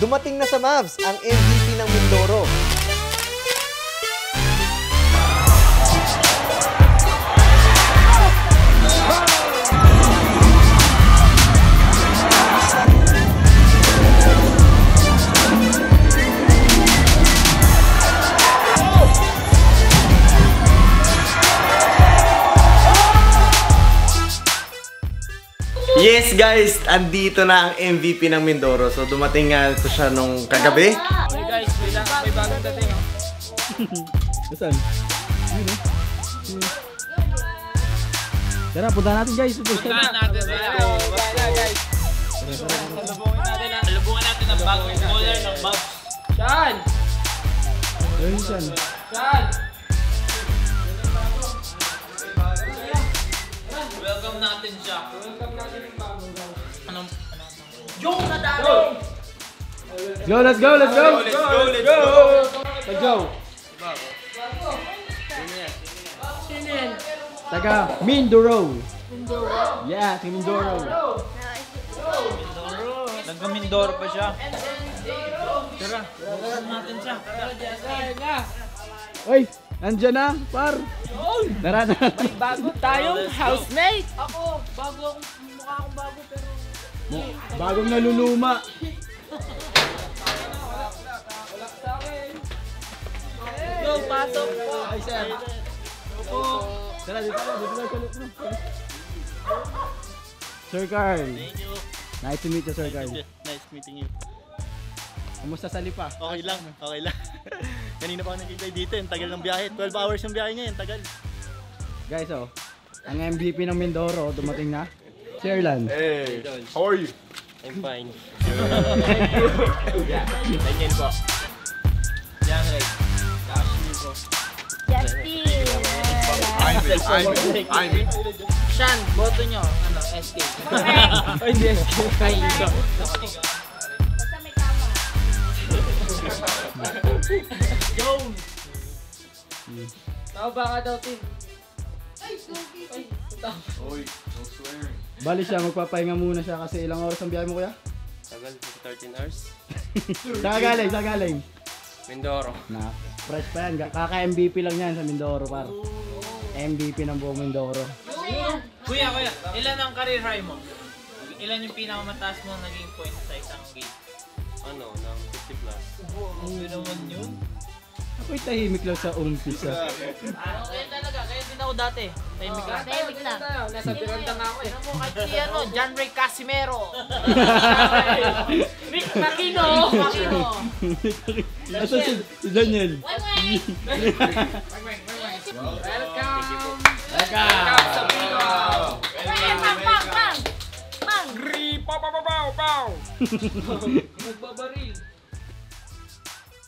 dumating na sa Mavs ang MVP ng Mindoro. Yes guys, andito na ang MVP ng Mindoro. So dumating nga ito siya nung kagabi. Hey guys, may bagong dating. Saan? Tara, punta natin guys. Puntahan natin sila. Guys. Salubungin natin ang bagong caller ng Mavs. Sean! Sean! Sean! Welcome natin siya. Anong? Joe na daro! Let's go! Let's go! Sino yan? Taga Mindoro. Yeah, taga Mindoro. Nagka-Mindoro pa siya. Tara, welcome natin siya. Oy, andyan na, par. Tara. Bago tayong housemate. Ako, mukha akong bago pero... Bagong naluluma. Go, pasok. Ay, sir. Tara, dito na. Sir Carl. Thank you. Nice to meet you, Sir Carl. Nice meeting you. Kamusta sa Lipa? Okay lang. Kanina pa ako nakikita dito, yung tagal ng biyahe. 12 hours yung biyahe niya, yung tagal. Guys, ang MVP ng Mindoro, dumating na. Si Erlan. Hey, how are you? I'm fine. Ganyan po. Yan, Ray. Kashmir po. Justin! I'm in. Sean, boto nyo. Ano, SK. Ay, hindi SK. Ay, ito. Basta may kama. Jones! Tao ba ka daw, Tim? Ay, Oy, no swearing. Bali siya, magpapahinga muna siya kasi ilang oras ang biyahe mo kuya? Tagal, 13 hours. Saan galing? Mindoro. Na, fresh pa yan. Kaka-MVP lang yan sa Mindoro, par. MVP ng buong Mindoro. Kuya, ilan ang career high mo? Ilan yung pinakamataas mo naging point sa isang game? Ano, ng 50 plus. Ano naman yun? Ako'y tahimik lang sa umpisa. Kaya talaga, kaya din ako dati. Tahimik lang. Tahimik lang. Nasa Piranda nga ako eh. Ano mo kahit si John Ray Casimero. Rick Makino. Asa si Daniel? Welcome. Welcome! Sa Pino. Pang! Magbabaril.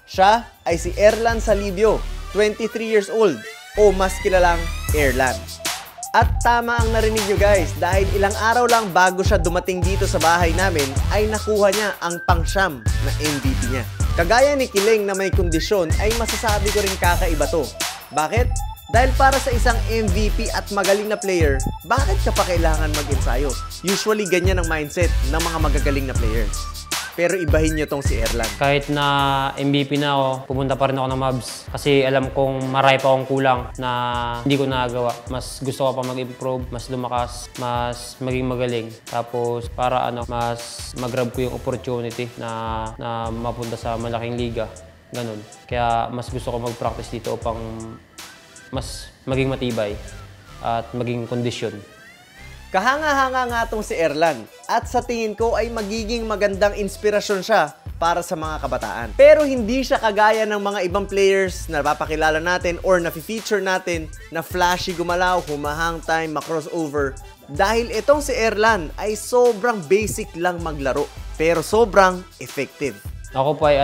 Siya ay si Erlan Salibio, 23 years old o mas kilalang Erlan. At tama ang narinig nyo guys, dahil ilang araw lang bago siya dumating dito sa bahay namin ay nakuha niya ang pangsyam na MVP niya. Kagaya ni Kiling na may kondisyon ay masasabi ko rin kakaiba to. Bakit? Dahil para sa isang MVP at magaling na player, bakit ka pa kailangan mag-ensayo? Usually ganyan ang mindset ng mga magagaling na players. Pero ibahin nyo tong si Erlan. Kahit na MVP na ako, pumunta pa rin ako ng Mavs. Kasi alam kong marami pa akong kulang na hindi ko nagagawa. Mas gusto ko pa mag-improve, mas lumakas, mas maging magaling. Tapos para mas mag-grab ko yung opportunity na mapunta sa malaking liga. Ganun. Kaya mas gusto ko mag-practice dito upang mas maging matibay at maging kondisyon. Kahanga-hanga nga tong si Erlan at sa tingin ko ay magiging magandang inspirasyon siya para sa mga kabataan. Pero hindi siya kagaya ng mga ibang players na napapakilala natin or na-feature natin na flashy gumalaw, humahang time, ma-crossover. Dahil itong si Erlan ay sobrang basic lang maglaro pero sobrang effective. Ako po ay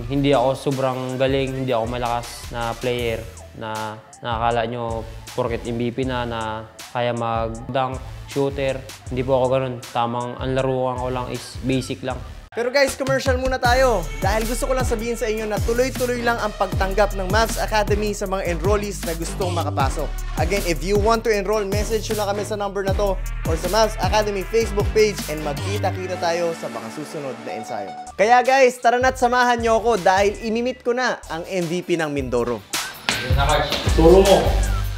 hindi ako sobrang galing, hindi ako malakas na player na nakakala nyo porket MVP na kaya mag-dunk, shooter. Hindi po ako ganun. Tamang ang laruan ko lang is basic lang. Pero guys, commercial muna tayo. Dahil gusto ko lang sabihin sa inyo na tuloy-tuloy lang ang pagtanggap ng Mavs Academy sa mga enrollees na gustong makapasok. Again, if you want to enroll, message nyo lang kami sa number na to or sa Mavs Academy Facebook page and magkita-kita tayo sa mga susunod na ensayo. Kaya guys, tara na't samahan nyo ako dahil imimit ko na ang MVP ng Mindoro. Turo mo.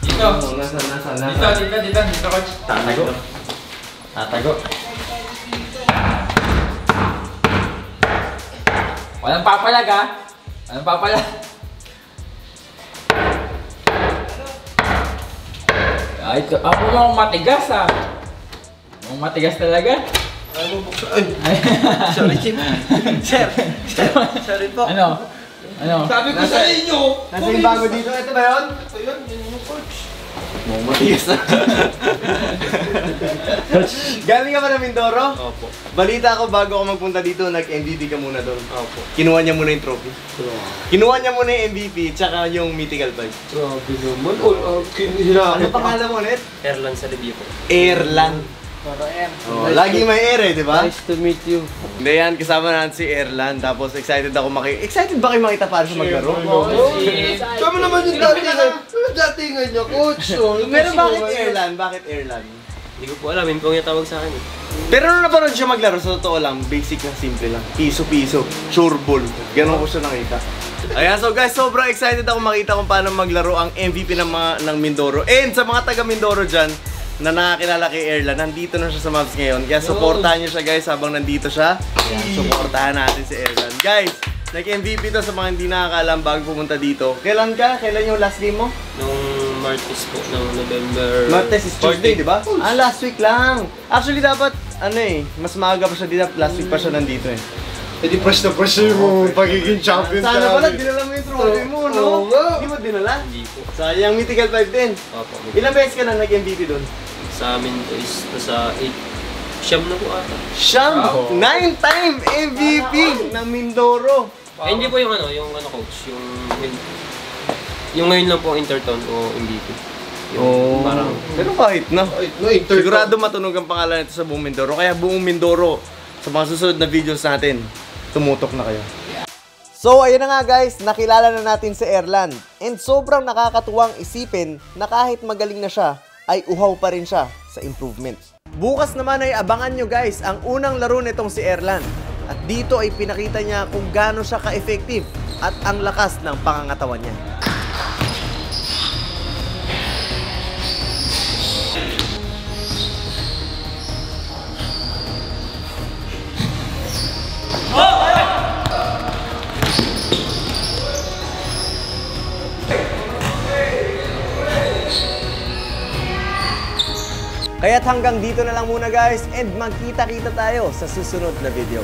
Dito. Dito, coach. Tatago. Walang papalag, ha? Walang papalag. Ay, ako mo matigas, ha? Ang matigas talaga. Sorry, Chip. Sir, sorry po. Ano? Sabi ko sa inyo. Nasa yung bago dito. Ito ba yun? Ito yun yung coach. Matigas na. Galing ka ba ng Mindoro? Opo. Balita ko bago ako magpunta dito, nag-MVP ka muna doon. Opo. Kinuha niya muna yung trophy. Kinuha niya muna yung MVP, tsaka yung mythical bike. Grabe naman. Hila. Ano pangalan mo ulit? Erlan sa review ko. Erlan. Oh, laging may air eh, di ba? Nice to meet you. Hindi yan, kasama natin si Erlan. Tapos excited ako Excited ba kayo makita paano siya maglaro? Kami naman yung datingan niya, coach. Pero bakit Erlan? Bakit Erlan? Hindi ko po alam, yun po yung tawag sa akin. Pero nung napanood siya maglaro, sa totoo lang, basic lang, simple lang. Piso-piso, sure ball. Ganon ko siya nakita. Ayan, so guys, sobrang excited ako makita kung paano maglaro ang MVP ng Mindoro. And sa mga taga Mindoro dyan, na nakakilala kay Erlan, nandito na siya sa Mavs ngayon. Kaya supportahan niyo siya guys habang nandito siya. Ayan, supportahan natin si Erlan. Guys, nag-MVP to sa mga hindi nakakaalam bago pumunta dito. Kailan ka? Kailan yung last game mo? Nung Martes po, ng November... Martes is Tuesday, di ba? Ah, last week lang. Actually, dapat, mas maaga pa siya dito. Last week pa siya nandito eh. Eh di press na pressure mo pagiging champion Sana pala, dinala mo yung trophy mo, no? Hindi mo dinala? Hindi po. Sayang, mythical 5 din. Opo. Ilang beses ka na nag-MVP doon? Sa amin po is nasa 8. Siyam na po ata. Siyam! 9-time MVP ng Mindoro. Eh, hindi po yung coach, yung ngayon lang po ang Intertown o MVP. Yung parang... Pero kahit na. No, Sigurado matunog ang pangalan nito sa buong Mindoro. Kaya buong Mindoro, sa mga susunod na videos natin, tumutok na kayo. So, ayun na nga guys, nakilala na natin si Erlan. And sobrang nakakatuwang isipin na kahit magaling na siya, ay uhaw pa rin siya sa improvement. Bukas naman ay abangan nyo guys ang unang laro nitong si Erlan. At dito ay pinakita niya kung gaano siya ka-effective at ang lakas ng pangangatawan niya. Kaya't hanggang dito na lang muna guys and magkita-kita tayo sa susunod na video.